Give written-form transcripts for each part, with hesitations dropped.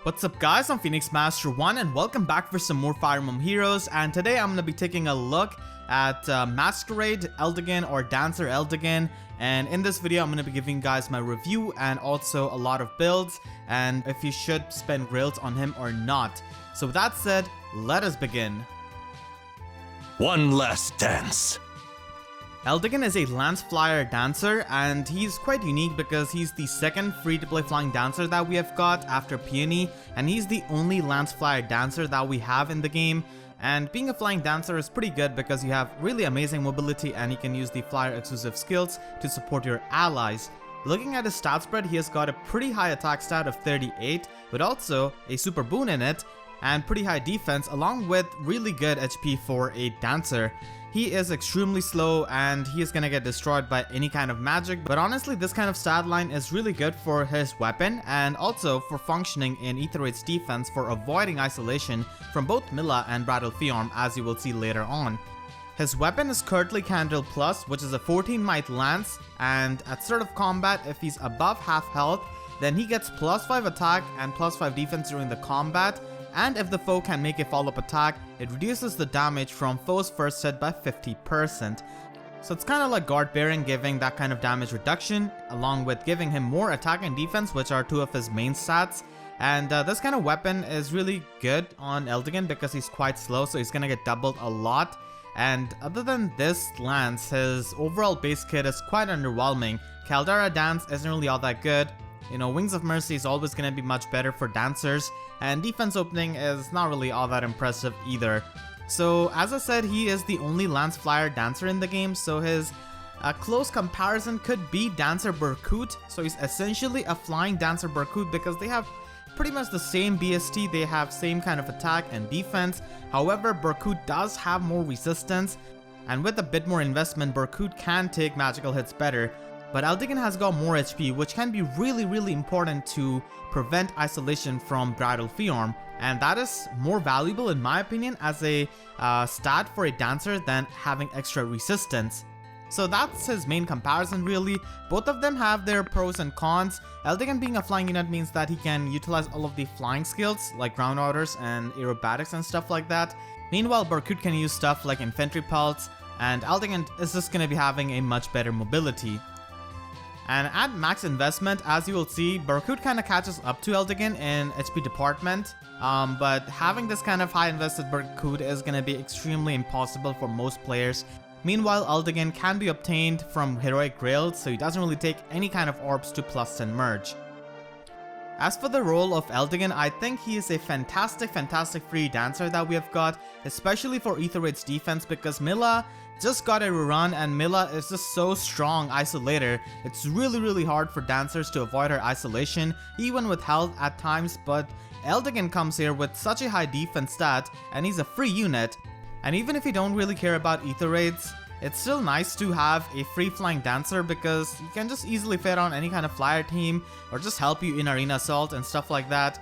What's up guys, I'm Phoenix Master 1 and welcome back for some more Fire Emblem Heroes, and today I'm going to be taking a look at Masquerade Eldigan or Dancer Eldigan, and in this video I'm going to be giving you guys my review and also a lot of builds and if you should spend grails on him or not. So with that said, let us begin. One last dance. Eldigan is a Lance Flyer dancer and he's quite unique because he's the second free-to-play flying dancer that we have got after Peony, and he's the only Lance Flyer dancer that we have in the game. And being a flying dancer is pretty good because you have really amazing mobility and you can use the flyer exclusive skills to support your allies. Looking at his stat spread, he has got a pretty high attack stat of 38 but also a super boon in it and pretty high defense along with really good HP for a dancer. He is extremely slow and he is gonna get destroyed by any kind of magic, but honestly this kind of stat line is really good for his weapon and also for functioning in Aether Raid's defense for avoiding isolation from both Milla and Brattle Fiorm, as you will see later on. His weapon is Curtly Candle Plus, which is a 14 might lance, and at start of combat if he's above half health then he gets plus 5 attack and plus 5 defense during the combat. And if the foe can make a follow-up attack, it reduces the damage from foe's first hit by 50%. So it's kind of like Guard Bearing, giving that kind of damage reduction, along with giving him more attack and defense, which are two of his main stats. And this kind of weapon is really good on Eldigan because he's quite slow, so he's gonna get doubled a lot. And other than this lance, his overall base kit is quite underwhelming. Caldera Dance isn't really all that good. You know, Wings of Mercy is always going to be much better for dancers, and defense opening is not really all that impressive either. So as I said, he is the only Lance Flyer dancer in the game, so his close comparison could be Dancer Berkut. So he's essentially a flying Dancer Berkut because they have pretty much the same BST, they have same kind of attack and defense. However, Berkut does have more resistance, and with a bit more investment, Berkut can take magical hits better. But Eldigan has got more HP, which can be really important to prevent isolation from Brattle Fiorm, and that is more valuable in my opinion as a stat for a dancer than having extra resistance. So that's his main comparison really. Both of them have their pros and cons. Eldigan being a flying unit means that he can utilize all of the flying skills like ground orders and aerobatics and stuff like that. Meanwhile, Berkut can use stuff like infantry pelts, and Eldigan is just going to be having a much better mobility. And at max investment, as you will see, Berkut kind of catches up to Eldigan in HP department, but having this kind of high invested Berkut is going to be extremely impossible for most players. Meanwhile, Eldigan can be obtained from Heroic Grails, so he doesn't really take any kind of orbs to plus 10 merge. As for the role of Eldigan, I think he is a fantastic free dancer that we have got, especially for Aether Raid's defense because Milla just got a rerun and Milla is just so strong isolator. It's really hard for dancers to avoid her isolation, even with health at times, but Eldigan comes here with such a high defense stat and he's a free unit. And even if you don't really care about Aether Raids, it's still nice to have a free flying dancer because you can just easily fit on any kind of flyer team or just help you in arena assault and stuff like that.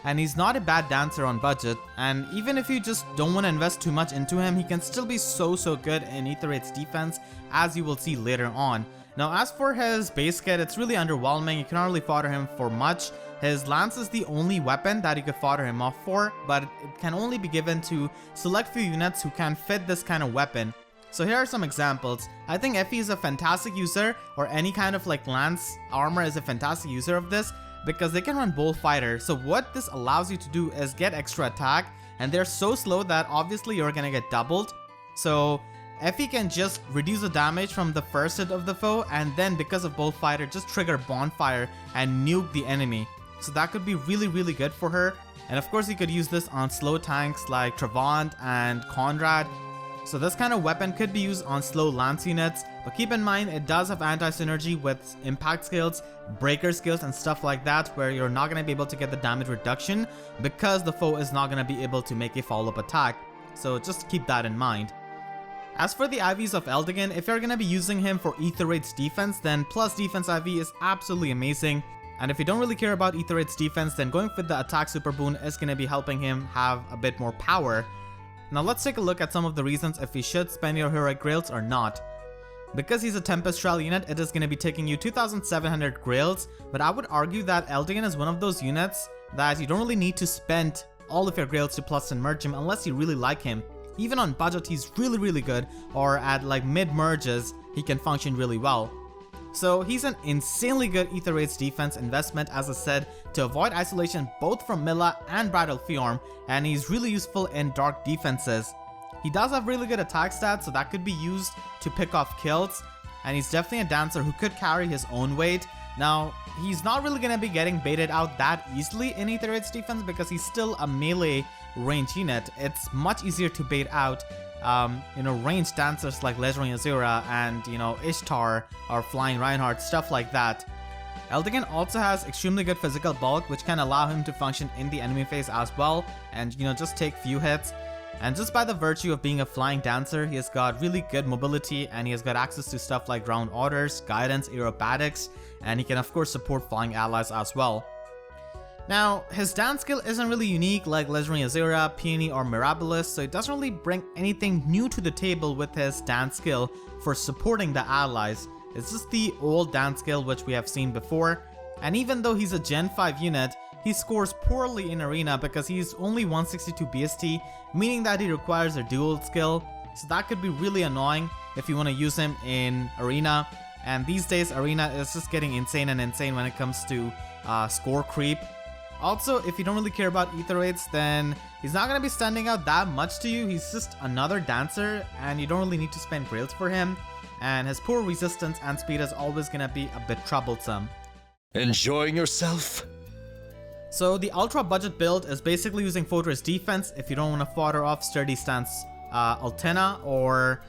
And he's not a bad dancer on budget, and even if you just don't want to invest too much into him, he can still be so good in Aether Raid's defense, as you will see later on. Now as for his base kit, it's really underwhelming. You cannot really fodder him for much. His lance is the only weapon that you could fodder him off for, but it can only be given to select few units who can fit this kind of weapon. So here are some examples. I think Effie is a fantastic user, or any kind of like lance armor is a fantastic user of this, because they can run both fighter. So what this allows you to do is get extra attack, and they're so slow that obviously you're gonna get doubled. So Effie can just reduce the damage from the first hit of the foe, and then because of both fighter, just trigger bonfire and nuke the enemy. So that could be really good for her. And of course you could use this on slow tanks like Travant and Conrad. So this kind of weapon could be used on slow lance units, but keep in mind it does have anti-synergy with impact skills, breaker skills and stuff like that, where you're not going to be able to get the damage reduction because the foe is not going to be able to make a follow-up attack. So just keep that in mind. As for the IVs of Eldigan, if you're going to be using him for Aether Raid's defense, then plus defense IV is absolutely amazing. And if you don't really care about Aether Raid's defense, then going with the attack super boon is going to be helping him have a bit more power. Now let's take a look at some of the reasons if you should spend your Heroic Grails or not. Because he's a Tempest Trial unit, it is going to be taking you 2700 Grails, but I would argue that Eldigan is one of those units that you don't really need to spend all of your Grails to plus and merge him unless you really like him. Even on budget, he's really good, or at like mid merges, he can function really well. So he's an insanely good Ether Raid's defense investment, as I said, to avoid isolation both from Milla and Bridal Fjorm, and he's really useful in dark defenses. He does have really good attack stats, so that could be used to pick off kills, and he's definitely a dancer who could carry his own weight. Now, he's not really going to be getting baited out that easily in Ether Raid's defense because he's still a melee range unit. It's much easier to bait out ranged dancers like Legendary Azura and, Ishtar or Flying Lionheart, stuff like that. Eldigan also has extremely good physical bulk, which can allow him to function in the enemy phase as well and, just take few hits. And just by the virtue of being a flying dancer, he has got really good mobility and he has got access to stuff like ground orders, guidance, aerobatics, and he can of course support flying allies as well. Now, his dance skill isn't really unique like Legendary Azura, Peony, or Mirabilis, so it doesn't really bring anything new to the table with his dance skill for supporting the allies. It's just the old dance skill which we have seen before, and even though he's a Gen 5 unit, he scores poorly in Arena because he's only 162 BST, meaning that he requires a dual skill, so that could be really annoying if you want to use him in Arena. And these days Arena is just getting insane when it comes to score creep. Also, if you don't really care about Ether Raids, then he's not going to be standing out that much to you. He's just another dancer and you don't really need to spend Grails for him, and his poor resistance and speed is always going to be a bit troublesome. Enjoying yourself? So the ultra budget build is basically using Fortress defense if you don't want to fodder off Sturdy Stance Altena, or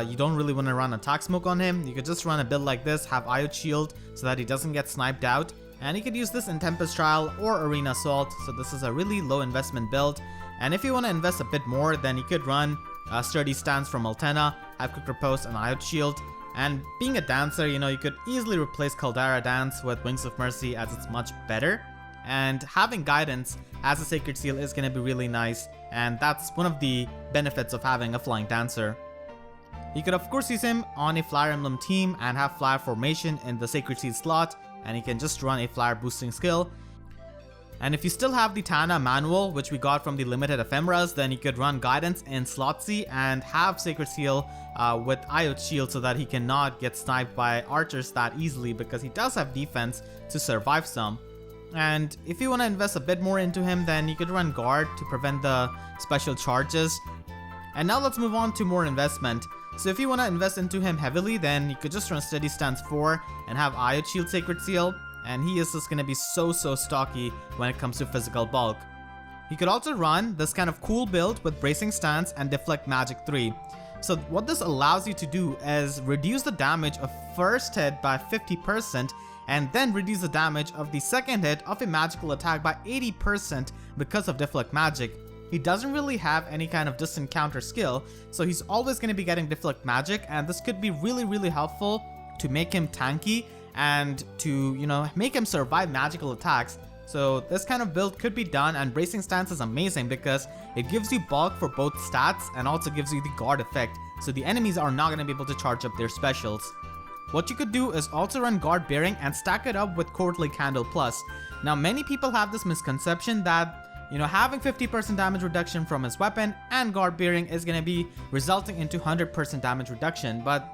you don't really want to run attack smoke on him. You could just run a build like this, have IO shield so that he doesn't get sniped out, and you could use this in Tempest Trial or Arena Assault, so this is a really low investment build. And if you want to invest a bit more, then you could run Sturdy Stance from Altena, have Quick Riposte and IO shield. And being a dancer, you could easily replace Caldera Dance with Wings of Mercy as it's much better. And having guidance as a sacred seal is going to be really nice, and that's one of the benefits of having a flying dancer. You could of course use him on a Fire Emblem team and have flyer formation in the sacred seal slot, and you can just run a flyer boosting skill. And if you still have the Tana manual, which we got from the limited ephemeras, then you could run guidance in slot C and have sacred seal with IO shield so that he cannot get sniped by archers that easily, because he does have defense to survive some. And if you want to invest a bit more into him, then you could run guard to prevent the special charges. And now let's move on to more investment. So if you want to invest into him heavily, then you could just run Steady Stance 4 and have IO Shield Sacred Seal, and he is just going to be so stocky when it comes to physical bulk. You could also run this kind of cool build with Bracing Stance and Deflect Magic 3. So what this allows you to do is reduce the damage of first hit by 50%, and then reduce the damage of the second hit of a magical attack by 80% because of Deflect Magic. He doesn't really have any kind of distant counter skill, so he's always going to be getting Deflect Magic, and this could be really helpful to make him tanky and to, make him survive magical attacks. So this kind of build could be done, and Bracing Stance is amazing because it gives you bulk for both stats and also gives you the guard effect, so the enemies are not going to be able to charge up their specials. What you could do is also run Guard Bearing and stack it up with Courtly Candle Plus. Now many people have this misconception that having 50% damage reduction from his weapon and Guard Bearing is going to be resulting into 100% damage reduction, but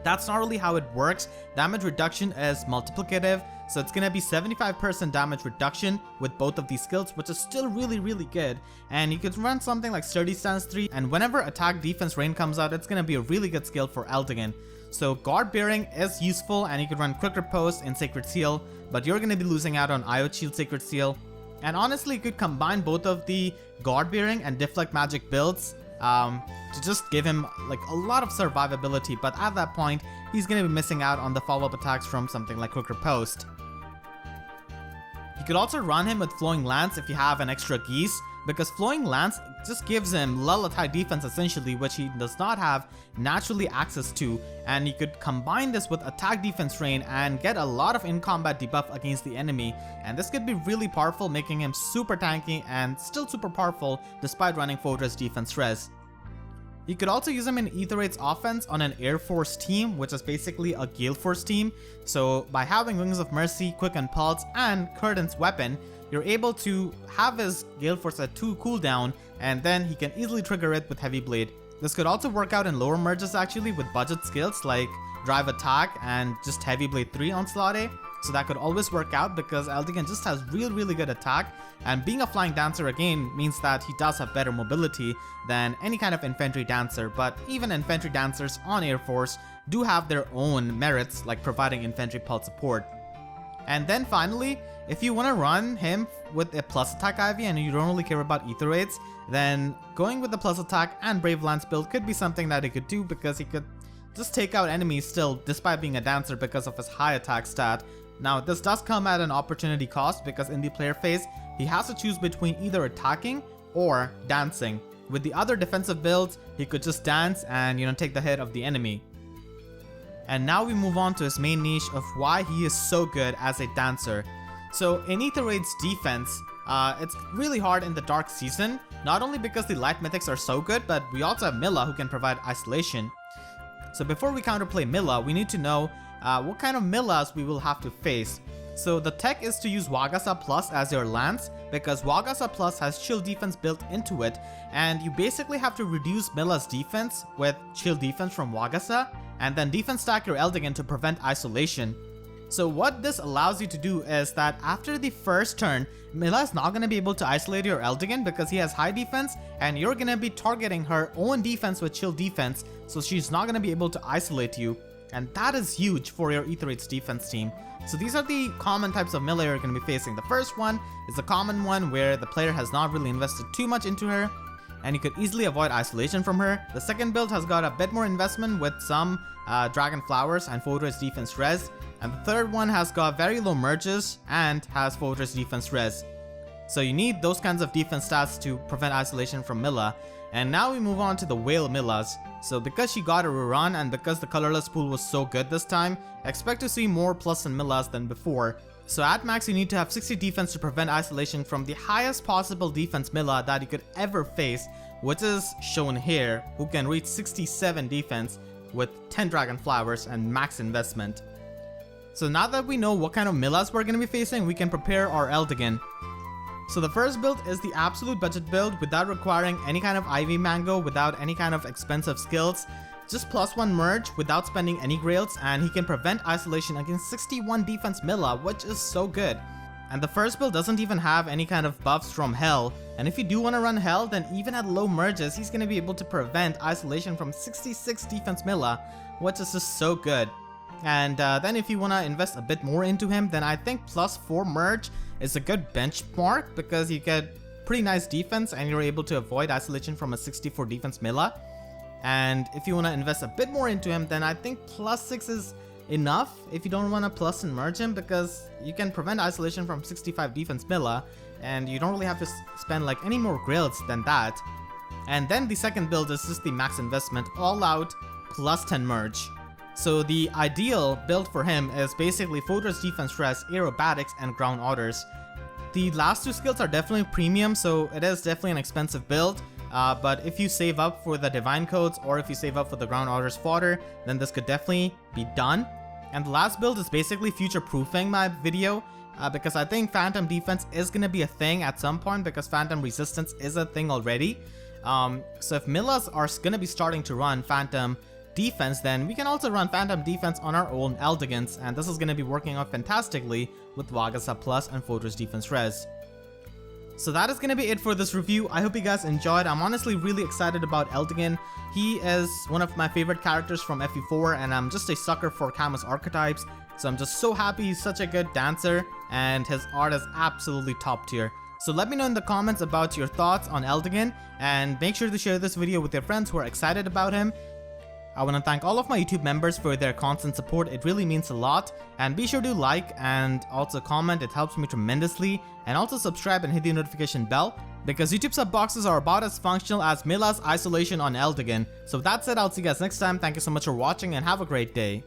that's not really how it works. Damage reduction is multiplicative, so it's going to be 75% damage reduction with both of these skills, which is still really good. And you could run something like Sturdy Stance 3, and whenever attack defense rain comes out, it's going to be a really good skill for Eldigan. So Guard Bearing is useful, and you could run Quick Riposte in Sacred Seal, but you're going to be losing out on IO Shield Sacred Seal. And honestly, you could combine both of the Guard Bearing and Deflect Magic builds to just give him like a lot of survivability, but at that point, he's going to be missing out on the follow-up attacks from something like Quick Riposte. You could also run him with Flowing Lance if you have an extra Geese, because Flowing Lance just gives him lull attack defense essentially, which he does not have naturally access to, and you could combine this with attack defense rain and get a lot of in-combat debuff against the enemy, and this could be really powerful, making him super tanky and still super powerful despite running Fortress defense res. You could also use him in Ether Raid's offense on an Air Force team, which is basically a Gale Force team. So by having Wings of Mercy, Quicken Pulse, and Curtain's weapon, you're able to have his Gale Force at 2 cooldown, and then he can easily trigger it with Heavy Blade. This could also work out in lower merges actually with budget skills like Drive Attack and just Heavy Blade 3 on slot A. So that could always work out because Eldigan just has really good attack, and being a flying dancer again means that he does have better mobility than any kind of infantry dancer, but even infantry dancers on Air Force do have their own merits like providing infantry pulse support. And then finally, if you want to run him with a plus attack IV and you don't really care about Ether Raids, then going with the plus attack and Brave Lance build could be something that he could do because he could just take out enemies still despite being a dancer because of his high attack stat. Now this does come at an opportunity cost because in the player phase, he has to choose between either attacking or dancing. With the other defensive builds, he could just dance and take the hit of the enemy. And now we move on to his main niche of why he is so good as a dancer. So in Ether Raid's defense, it's really hard in the Dark Season, not only because the light mythics are so good, but we also have Milla who can provide isolation. So before we counterplay Milla, we need to know what kind of Millas we will have to face. So the tech is to use Wagasa Plus as your lance, because Wagasa Plus has chill defense built into it, and you basically have to reduce Milla's defense with chill defense from Wagasa, and then defense stack your Eldigan to prevent isolation. So what this allows you to do is that after the first turn, Milla is not going to be able to isolate your Eldigan because he has high defense, and you're going to be targeting her own defense with chill defense, so she's not going to be able to isolate you. And that is huge for your Ether Raid's defense team. So these are the common types of Milla you're going to be facing. The first one is a common one where the player has not really invested too much into her, and you could easily avoid isolation from her. The second build has got a bit more investment with some Dragon Flowers and Fortress Defense Res. And the third one has got very low merges and has Fortress Defense Res. So you need those kinds of defense stats to prevent isolation from Milla. And now we move on to the Whale Millas. So because she got a rerun and because the colorless pool was so good this time, expect to see more plus in Millas than before. So at max you need to have 60 defense to prevent isolation from the highest possible defense Milla that you could ever face, which is shown here, who can reach 67 defense with 10 Dragon Flowers and max investment. So now that we know what kind of Millas we're going to be facing, we can prepare our Eldigan. So the first build is the absolute budget build without requiring any kind of IV Mango, without any kind of expensive skills. Just +1 merge without spending any grails, and he can prevent isolation against 61 defense Milla, which is so good. And the first build doesn't even have any kind of buffs from Hell, and if you do want to run Hell, then even at low merges, he's going to be able to prevent isolation from 66 defense Milla, which is just so good. And then if you want to invest a bit more into him, then I think +4 merge is a good benchmark because you get pretty nice defense and you're able to avoid isolation from a 64 defense Milla. And if you want to invest a bit more into him, then I think +6 is enough if you don't want to plus and merge him, because you can prevent isolation from 65 defense Milla and you don't really have to spend like any more grails than that. And then the second build is just the max investment all out +10 merge. So the ideal build for him is basically Fortress Defense Res, Aerobatics, and Ground Orders. The last two skills are definitely premium, so it is definitely an expensive build. But if you save up for the Divine Codes or if you save up for the Ground Orders fodder, then this could definitely be done. And the last build is basically future-proofing my video, because I think Phantom Defense is going to be a thing at some point because Phantom Resistance is a thing already. So if Millas are going to be starting to run Phantom Defense, then we can also run Phantom Defense on our own Eldigans, and this is going to be working out fantastically with Wagasa Plus and Fortress Defense Res. So that is going to be it for this review. I hope you guys enjoyed. I'm honestly really excited about Eldigan. He is one of my favorite characters from FE4, and I'm just a sucker for Camus archetypes, so I'm just so happy he's such a good dancer, and his art is absolutely top tier. So let me know in the comments about your thoughts on Eldigan, and make sure to share this video with your friends who are excited about him. I want to thank all of my YouTube members for their constant support. It really means a lot. And be sure to like and also comment. It helps me tremendously. And also subscribe and hit the notification bell, because YouTube sub boxes are about as functional as Milla's isolation on Eldigan. So that's it. I'll see you guys next time. Thank you so much for watching and have a great day.